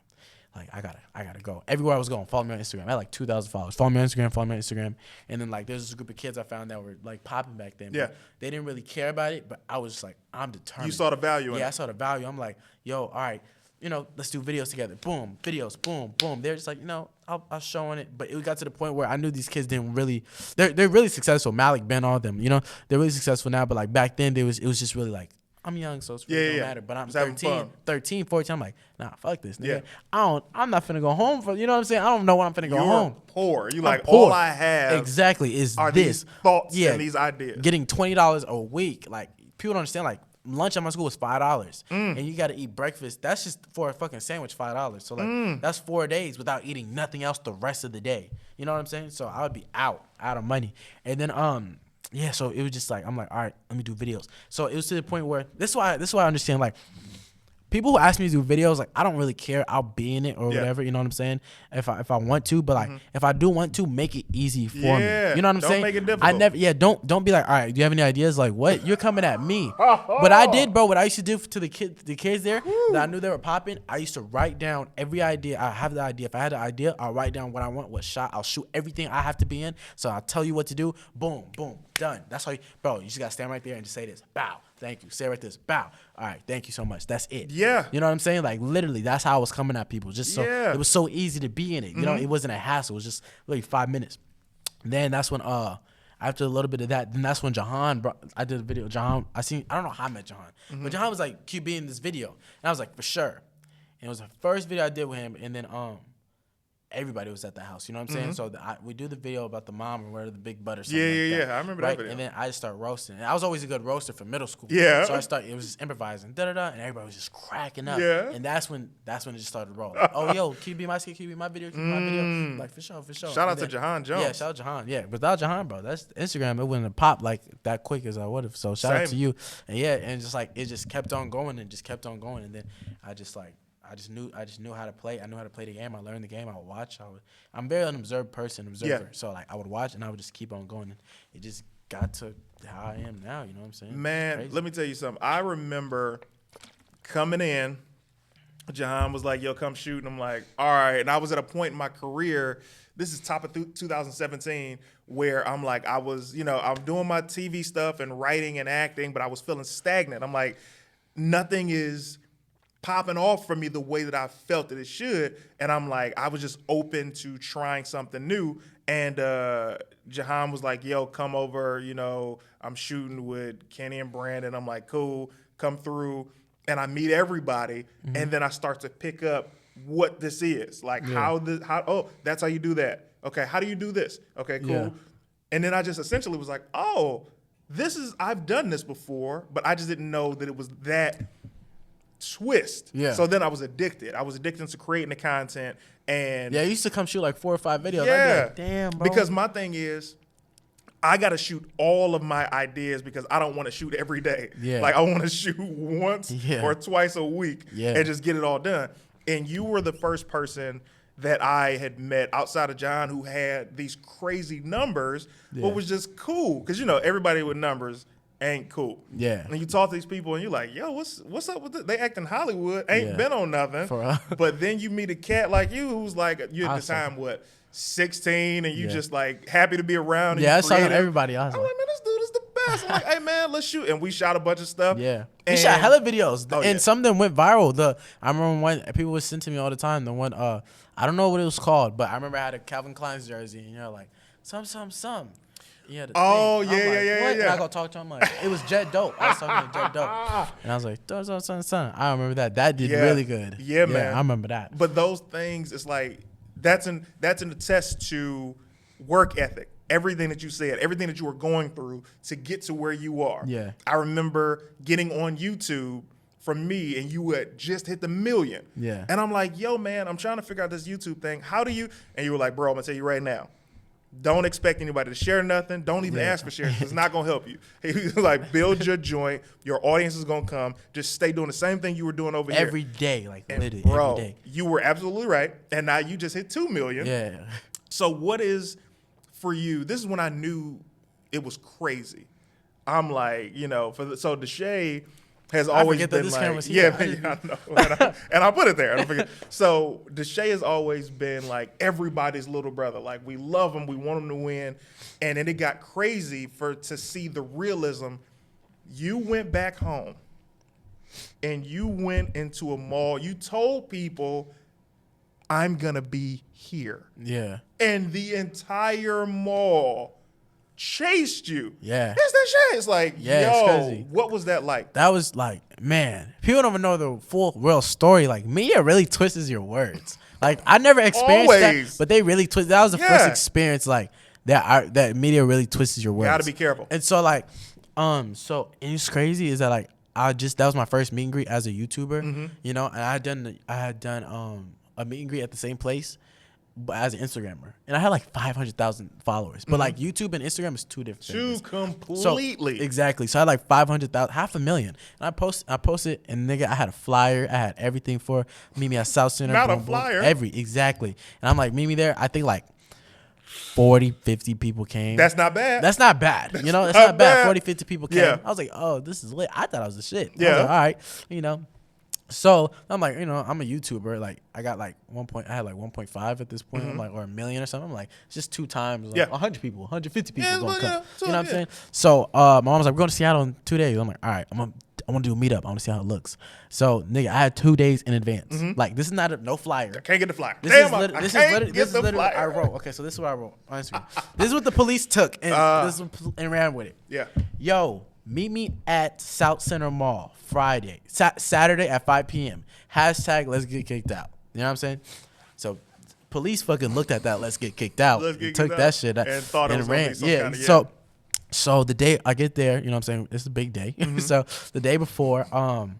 Like, I gotta go. Everywhere I was going, follow me on Instagram. I had like 2,000 followers. Follow me on Instagram. And then like, there's this group of kids I found that were like popping back then. Yeah. They didn't really care about it, but I was just like, I'm determined. You saw the value in it. Yeah, I saw the value. I'm like, yo, all right, you know, let's do videos together. Boom, videos, boom, boom. They're just like, you know, I'll show on it. But it got to the point where I knew these kids didn't really, they're really successful. Malik, Ben, all of them, you know, they're really successful now. But like back then, it was just really like, I'm young, so it's really don't matter. But I'm 13, 14. I'm like, nah, fuck this, nigga. Yeah. I'm not finna go home for, you know what I'm saying? I don't know when I'm finna go home. Poor. You like, poor. All I have exactly is are this. These thoughts and these ideas. Getting $20 a week. Like, people don't understand, like, lunch at my school was $5. And you gotta eat breakfast. That's just for a fucking sandwich, $5. So like, that's 4 days without eating nothing else the rest of the day. You know what I'm saying? So I would be out of money. And then yeah, so it was just like, I'm like, all right, let me do videos. So it was to the point where this is why I understand, like, people who ask me to do videos, like, I don't really care. I'll be in it or whatever, you know what I'm saying? If I want to, but like, if I do want to, make it easy for me. You know what I'm saying? Don't make it difficult. Don't be like, all right, do you have any ideas? Like, what? You're coming at me. But I did, bro. What I used to do to the kids there that I knew they were popping, I used to write down every idea. I have the idea. If I had the idea, I'll write down what I want, what shot. I'll shoot everything I have to be in. So I'll tell you what to do. Boom, boom, done. That's how bro, you just gotta stand right there and just say this. Bow. Thank you. Say right this. Bow. All right. Thank you so much. That's it. Yeah. You know what I'm saying? Like, literally, that's how I was coming at people. Just so it was so easy to be in it. You know, it wasn't a hassle. It was just really 5 minutes. Then that's when after a little bit of that, then that's when Jahan I did a video. Jahan, I don't know how I met Jahan. But Jahan was like, QB in this video. And I was like, for sure. And it was the first video I did with him, and then everybody was at the house, you know what I'm saying? So we do the video about the mom or whatever, the big butt or something. Yeah. I remember that video. And then I just start roasting. And I was always a good roaster for middle school. Yeah. So it was just improvising, and everybody was just cracking up. Yeah. And that's when it just started rolling. Like, oh, yo, can you be my skit? Can you be my video? Can you be my video? Like, for sure. Shout out to Jahan Jones. Yeah, shout out to Jahan. Yeah, without Jahan, bro, that's Instagram. It wouldn't have popped like that quick as I would have. So shout out to you. And and just like, it just kept on going and just kept on going. And then I just knew how to play. I knew how to play the game. I learned the game. I would watch. I'm very an observer. So like, I would watch and I would just keep on going. And it just got to how I am now. You know what I'm saying? Man, let me tell you something. I remember coming in Jahan was like, yo, come shoot. And I'm like, all right. And I was at a point in my career, this is top of 2017, where I'm like, I was, I'm doing my TV stuff and writing and acting, but I was feeling stagnant. I'm like, nothing is popping off for me the way that I felt that it should. And I'm like, I was just open to trying something new. And Jahan was like, yo, come over, I'm shooting with Kenny and Brandon. I'm like, cool, come through. And I meet everybody, and then I start to pick up what this is. Like, that's how you do that. Okay, how do you do this? Okay, cool. Yeah. And then I just essentially was like, I've done this before, but I just didn't know that it was that twist. Yeah. So then I was addicted. I was addicted to creating the content. And yeah, you used to come shoot like 4 or 5 videos. Yeah. Like, damn, bro. Because my thing is, I got to shoot all of my ideas because I don't want to shoot every day. Yeah. Like, I want to shoot once or twice a week and just get it all done. And you were the first person that I had met outside of John who had these crazy numbers, but was just cool. Because, everybody with numbers ain't cool. Yeah. And you talk to these people and you're like, yo, what's up with this? They act in Hollywood, ain't been on nothing. But then you meet a cat like you who's like, you at the time, 16, and you just like happy to be around. Yeah, I saw everybody. I'm like, man, this dude is the best. I'm like, hey man, let's shoot. And we shot a bunch of stuff. Yeah, we shot hella videos, and some of them went viral. I remember when people would send to me all the time. The one, I don't know what it was called, but I remember I had a Calvin Klein's jersey, and you're like, some. Yeah. Oh yeah. And I go talk to him like it was Jet Dope. I was talking to Jet Dope, and I was like, son. I remember that. That did really good. Yeah, man. I remember that. But those things, it's like. That's an attest to work ethic. Everything that you said, everything that you were going through to get to where you are. Yeah. I remember getting on YouTube from me, and you had just hit the 1 million. Yeah. And I'm like, yo, man, I'm trying to figure out this YouTube thing. How do you? And you were like, bro, I'm gonna tell you right now. Don't expect anybody to share nothing. Don't even ask for shares. It's not going to help you. He was like, build your joint. Your audience is going to come. Just stay doing the same thing you were doing over here. Every day. Like, literally bro, every day. You were absolutely right. And now you just hit 2 million. Yeah. So what is, for you, this is when I knew it was crazy. I'm like, so DESHAE has always been like, I know. And I put it there. I don't forget. So DESHAE has always been like everybody's little brother. Like, we love him, we want him to win, and then it got crazy to see the realism. You went back home, and you went into a mall. You told people, "I'm gonna be here." Yeah. And the entire mall chased you. Yeah. It's DESHAE. It's like, it's crazy. What was that like? That was like, man, people don't even know the full real story. Like, media really twists your words. Like, I never experienced that, but they really twist. That was the first experience, like, that media really twists your words. You gotta be careful. And so, like, and it's crazy is that, like, that was my first meet and greet as a YouTuber, and I had done a meet and greet at the same place, but as an Instagrammer, and I had like 500,000 followers. But like YouTube and Instagram is two different things. Completely. So, exactly. So I had like 500,000, 500,000, and I posted, and nigga, I had a flyer, I had everything for meet me at South Center. Not a flyer. Exactly. And I'm like, meet me there. I think like 40, 50 people came. That's not bad. That's not bad. It's not bad. 40, 50 people came. Yeah. I was like, oh, this is lit. I thought I was the shit. Yeah. I was like, all right, So I'm like, I'm a YouTuber. Like, I got like I had like 1.5 at this point. I'm like, or 1 million or something. I'm like, it's just 2 times, like 100 people, 150 people gonna come. You know what I'm saying? So my mom was like, we're going to Seattle in 2 days. I'm like, all right, I want to do a meetup. I want to see how it looks. So nigga, I had 2 days in advance. Like, this is not no flyer. I can't get the flyer. This is literally I wrote. Okay, so this is what I wrote on Instagram. This is what the police took and ran with it. Yeah. Yo. Meet me at South Center Mall Friday, Saturday at 5 p.m. #, let's get kicked out. You know what I'm saying? So police fucking looked at that, let's get kicked out, took that shit out, and thought it was ran. So the day I get there, you know what I'm saying? It's a big day. So the day before, I'm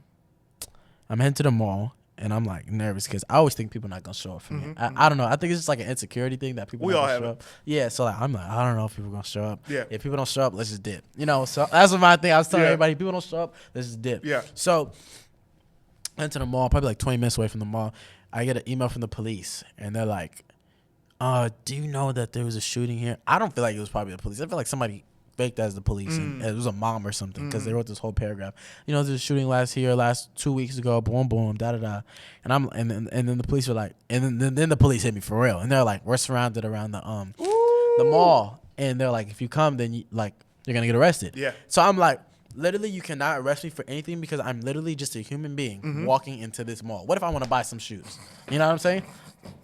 heading to the mall. And I'm like nervous because I always think people are not gonna show up for me. I don't know. I think it's just like an insecurity thing that people don't show up. Yeah, so like I'm like, I don't know if people are gonna show up. Yeah. If people don't show up, let's just dip. So that's what my thing. I was telling everybody, people don't show up, let's just dip. Yeah. So I went to the mall, probably like 20 minutes away from the mall. I get an email from the police, and they're like, do you know that there was a shooting here? I don't feel like it was probably the police. I feel like somebody faked as the police, and it was a mom or something because they wrote this whole paragraph. You know, there's a shooting last 2 weeks ago, boom, boom, da da da, and then the police were like, and then the police hit me for real, and they're like, we're surrounded around the mall, and they're like, if you come, then you're gonna get arrested. Yeah. So I'm like, literally, you cannot arrest me for anything because I'm literally just a human being walking into this mall. What if I want to buy some shoes? You know what I'm saying?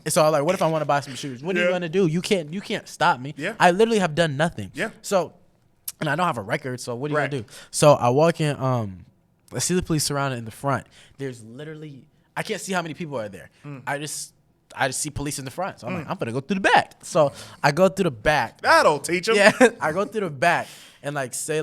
So I'm like, what if I want to buy some shoes? What are you gonna do? You can't stop me. Yeah. I literally have done nothing. Yeah. So, and I don't have a record. So what are you gonna do? So I walk in. I see the police surrounded in the front. There's literally, I can't see how many people are there. I just see police in the front. So I'm like, I'm gonna go through the back. So I go through the back. That'll teach them. Yeah. I go through the back and say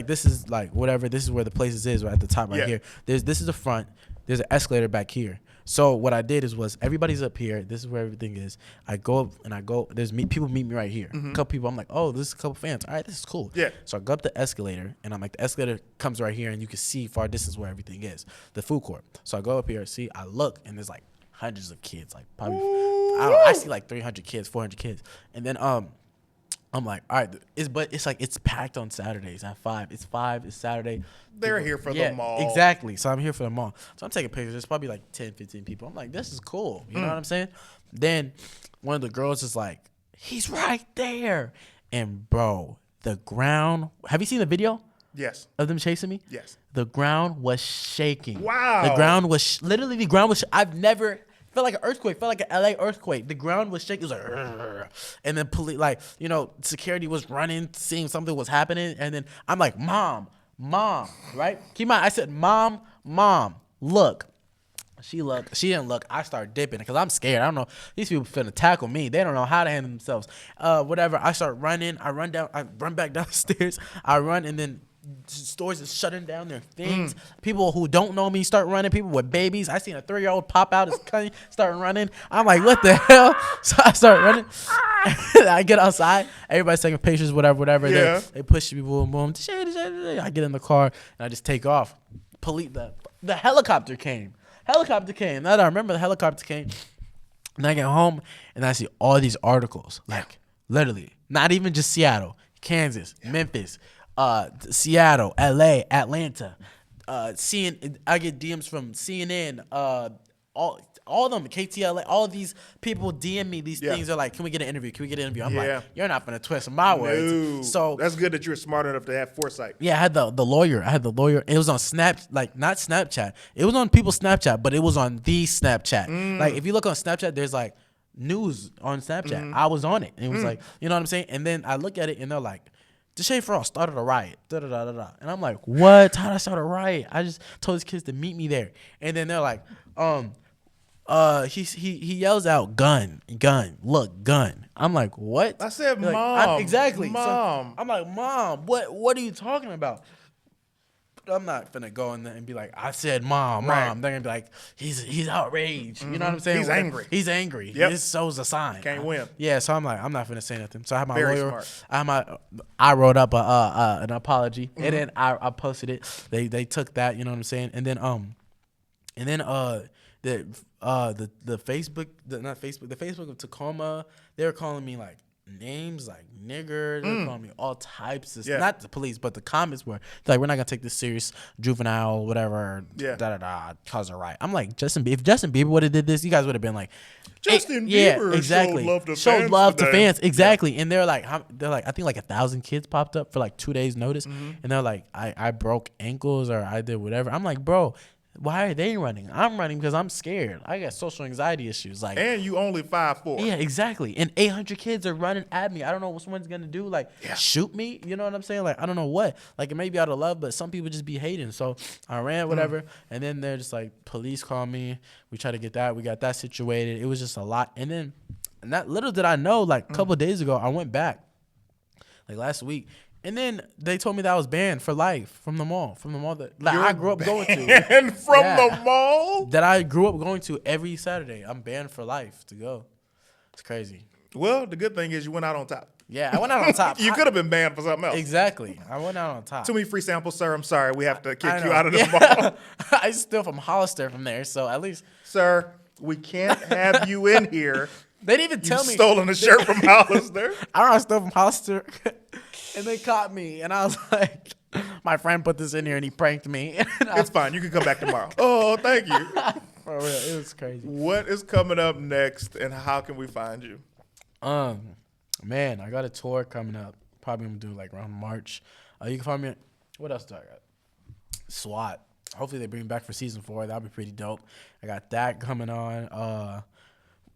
this is like whatever. This is where the places is right at the top right here. This is the front. There's an escalator back here. So what I did was everybody's up here. This is where everything is. I go up and I go. People meet me right here. A couple people. I'm like, oh, this is a couple fans. All right, this is cool. Yeah. So I go up the escalator and I'm like, the escalator comes right here and you can see far distance where everything is, the food court. So I go up here. See, I look and there's like hundreds of kids. Like probably, I see like 300 kids, 400 kids, and then I'm like, all right, it's packed on Saturdays at 5. It's 5. It's Saturday. They're here for the mall. Exactly. So I'm here for the mall. So I'm taking pictures. There's probably like 10, 15 people. I'm like, this is cool. You know what I'm saying? Then one of the girls is like, he's right there. And bro, the ground. Have you seen the video? Yes. Of them chasing me? Yes. The ground was shaking. Wow. The ground was literally the ground was. I've never. Felt like an earthquake. Felt like an LA earthquake. The ground was shaking. It was like, rrr. And then police, security was running, seeing something was happening. And then I'm like, mom, right? Keep in mind, I said, mom, look. She looked. She didn't look. I started dipping because I'm scared. I don't know. These people finna tackle me. They don't know how to handle themselves. Whatever. I start running. I run down. I run back downstairs. I run and then stores is shutting down their things. People who don't know me start running. People with babies. I seen a 3-year-old pop out his cunny, start running. I'm like, what the hell? So I start running. I get outside. Everybody's taking pictures, whatever. Yeah. They push me, boom, boom. I get in the car and I just take off. The helicopter came. Now that I remember, the helicopter came. And I get home and I see all these articles. Like, literally, not even just Seattle, Kansas, Memphis, Seattle, LA, Atlanta, I get DMs from CNN, all of them, KTLA, all of these people DM me these things. They're like, can we get an interview? I'm like, you're not gonna twist my words. So that's good that you're smart enough to have foresight. Yeah, I had the lawyer. It was on not Snapchat. It was on people's Snapchat, but it was on the Snapchat. Like if you look on Snapchat, there's like news on Snapchat. I was on it. And it was like, you know what I'm saying? And then I look at it and they're like, DESHAE for all started a riot. Da-da-da-da-da. And I'm like, what? How'd I start a riot? I just told his kids to meet me there. And then they're like, he yells out, gun, look, gun. I'm like, what? I said, like, mom. Exactly. Mom. So I'm like, mom, what are you talking about? I'm not finna go in there and be like, I said mom. They're gonna be like, he's outraged. You know what I'm saying? He's angry. Yep. This shows a sign. Can't win. Yeah, so I'm like, I'm not finna say nothing. So I have my Very lawyer. smart. I wrote up an apology and then I posted it. They took that, you know what I'm saying? And then the Facebook of Tacoma, they were calling me like names like nigger. They were calling me all types of not the police, but the comments were like, we're not gonna take this serious, juvenile, whatever, cause a riot. I'm like, if Justin Bieber would have did this, you guys would have been like, Justin Bieber showed love to fans. Exactly. And they're like, I think like 1,000 kids popped up for like 2 days notice, and they're like, I broke ankles or I did whatever. I'm like, bro, why are they running? I'm running because I'm scared. I got social anxiety issues. Like, and you only 5'4". Yeah, exactly. And 800 kids are running at me. I don't know what someone's gonna do. Like, shoot me. You know what I'm saying? Like, I don't know what. Like, it may be out of love, but some people just be hating. So I ran, whatever. And then they're just like, police call me. We try to get that. We got that situated. It was just a lot. And then, and that little did I know, like a couple of days ago, I went back, like last week. And then they told me that I was banned for life from the mall that I grew up going to. And from the mall? That I grew up going to every Saturday. I'm banned for life to go. It's crazy. Well, the good thing is you went out on top. Yeah, I went out on top. You could have been banned for something else. Exactly. I went out on top. Too many free samples, sir. I'm sorry. We have to kick you out of the mall. I steal from Hollister from there, so at least. Sir, we can't have you in here. They didn't even tell me. Stolen a shirt from Hollister. I don't know, I stole from Hollister. And they caught me, and I was like, my friend put this in here, and he pranked me. It's fine. You can come back tomorrow. Oh, thank you. For real, it was crazy. What is coming up next, and how can we find you? Man, I got a tour coming up. Probably gonna do like around March. You can find me. What else do I got? SWAT. Hopefully they bring me back for season 4. That'll be pretty dope. I got that coming on.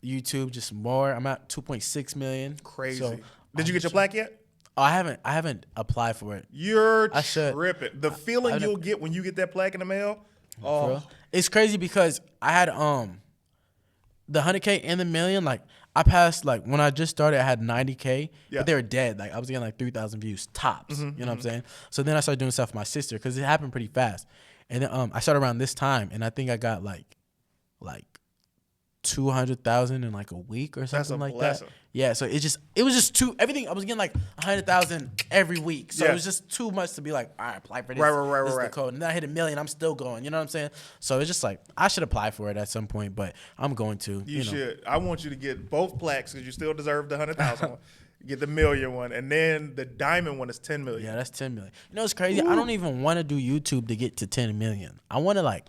YouTube, just more. I'm at 2.6 million. Crazy. So, Did you get your plaque yet? Oh, I haven't applied for it. You're I should. tripping. The feeling you'll get when you get that plaque in the mail. Oh, It's crazy because I had the 100K and the million. Like I passed, like when I just started, I had 90K, but they were dead. Like I was getting like 3,000 views tops. You know what I'm saying? So then I started doing stuff for my sister because it happened pretty fast. And then I started around this time, and I think I got like 200,000 in like a week or something like that. Yeah, so it was just too everything. I was getting like 100,000 every week, so it was just too much to be like, all right, apply for this. Right. This is the code, and then I hit 1 million. I'm still going. You know what I'm saying? So it's just like I should apply for it at some point, but I'm going to. You should. I want you to get both plaques because you still deserve the 100,000 one. Get the million one, and then the diamond one is 10 million. Yeah, that's 10 million. You know, it's crazy. Ooh. I don't even want to do YouTube to get to 10 million. I want to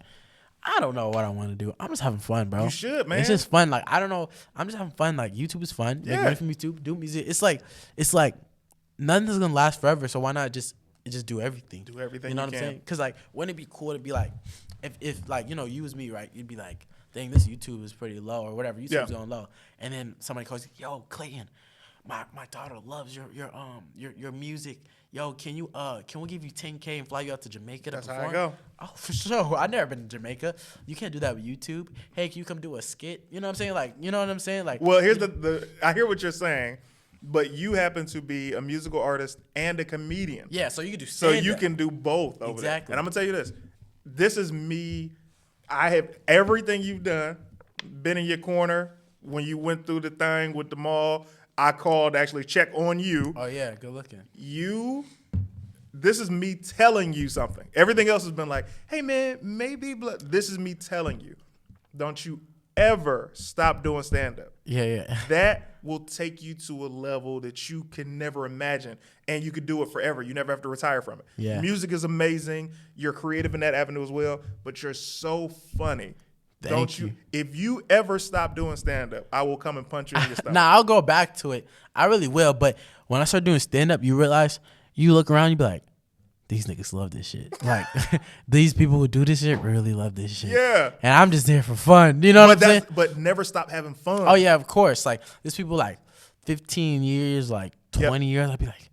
I don't know what I want to do. I'm just having fun, bro. You should, man. It's just fun. Like, I don't know. I'm just having fun. Like, YouTube is fun. Make money from YouTube, do music. It's like nothing's gonna last forever. So why not just do everything? Do everything. You know what I'm saying? Because like, wouldn't it be cool to be like, if like you was me, right? You'd be like, dang, this YouTube is pretty low or whatever. YouTube's going low, and then somebody calls you, yo, Clayton, my daughter loves your music. Yo, can we give you 10K and fly you out to Jamaica to perform? That's how I go. Oh, for sure. I've never been to Jamaica. You can't do that with YouTube. Hey, can you come do a skit? You know what I'm saying? Like, you know what I'm saying? Like, well, here's I hear what you're saying, but you happen to be a musical artist and a comedian. Yeah, so you can do stand-up. So you can do both over there. Exactly. And I'm gonna tell you this. This is me. I have everything you've done. Been in your corner when you went through the thing with the mall. I called to actually check on you. Oh, yeah, good looking. This is me telling you something. Everything else has been like, hey, man, maybe. This is me telling you. Don't you ever stop doing stand-up. Yeah. That will take you to a level that you can never imagine, and you could do it forever. You never have to retire from it. Yeah. Music is amazing. You're creative in that avenue as well, but you're so funny. Thank you. If you ever stop doing stand-up, I will come and punch you in your stomach. Nah, I'll go back to it. I really will. But when I start doing stand-up, you realize, you look around, you be like, these niggas love this shit. Like, these people who do this shit really love this shit. Yeah. And I'm just there for fun. You know what I'm saying? But never stop having fun. Oh, yeah, of course. Like, there's people like 15 years, like 20 years. I'd be like,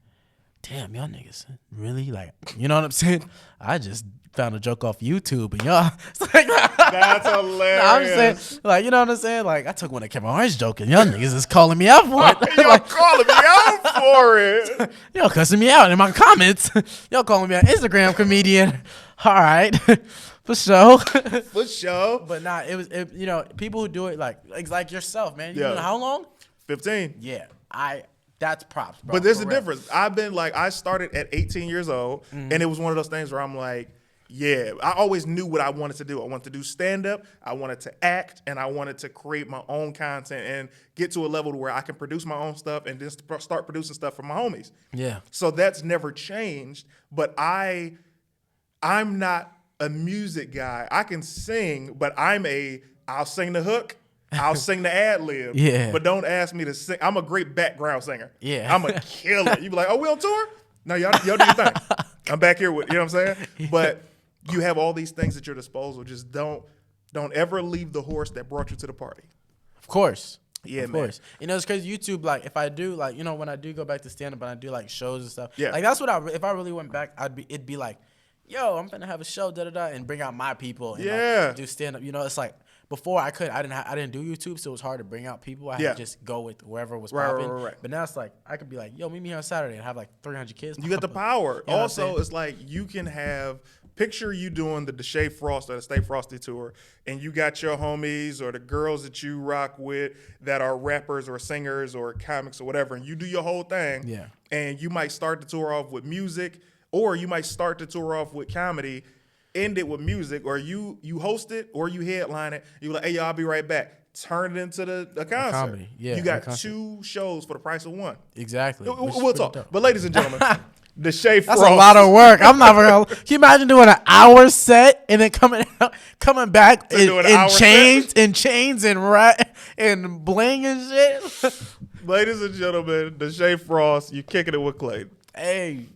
damn, y'all niggas really? Like, you know what I'm saying? I just found a joke off YouTube, and y'all. It's like, that's hilarious. I'm saying, like, you know what I'm saying? Like, I took one of Kevin Hart's joke, and y'all niggas is calling me out for it. Y'all calling me out for it. Y'all cussing me out in my comments. Y'all calling me an Instagram comedian. All right, for sure. For sure. But nah, you know, people who do it like yourself, man. You know how long? 15. Yeah, that's props, bro. But there's a difference. I started at 18 years old, and it was one of those things where I'm like, yeah, I always knew what I wanted to do. I wanted to do stand-up, I wanted to act, and I wanted to create my own content and get to a level where I can produce my own stuff and then start producing stuff for my homies. Yeah. So that's never changed, but I'm not a music guy. I can sing, but I'll sing the hook, I'll sing the ad lib. Yeah. But don't ask me to sing. I'm a great background singer. Yeah. I'm a killer. You be like, oh, we on tour? No, y'all do your thing. I'm back here with, you know what I'm saying? But you have all these things at your disposal. Just don't ever leave the horse that brought you to the party. Of course. Yeah, of man. course. You know, it's crazy. YouTube, like, if I do, like, you know, when I do go back to stand-up and I do, like, shows and stuff. Yeah. Like, that's what if I really went back, it'd be like, yo, I'm going to have a show, da-da-da, and bring out my people. And, like, do stand-up. You know, it's like, before I didn't do YouTube, so it was hard to bring out people. I had to just go with whoever was popping. Right. But now it's like, I could be like, yo, meet me here on Saturday and have like 300 kids. You got the power. You know also, it's like you can picture you doing the DESHAE Frost or the Stay Frosty tour, and you got your homies or the girls that you rock with that are rappers or singers or comics or whatever, and you do your whole thing. Yeah. And you might start the tour off with music, or you might start the tour off with comedy. end it with music, or you host it, or you headline it. You like, hey, y'all, I'll be right back. Turn it into the concert. comedy. Yeah, you got a concert. 2 shows for the price of 1. Exactly. We'll talk. But ladies and gentlemen, DESHAE Frost. That's a lot of work. I'm not gonna. Can you imagine doing an hour set and then coming back in chains and bling and shit? Ladies and gentlemen, DESHAE Frost, you kicking it with Clayton. Hey.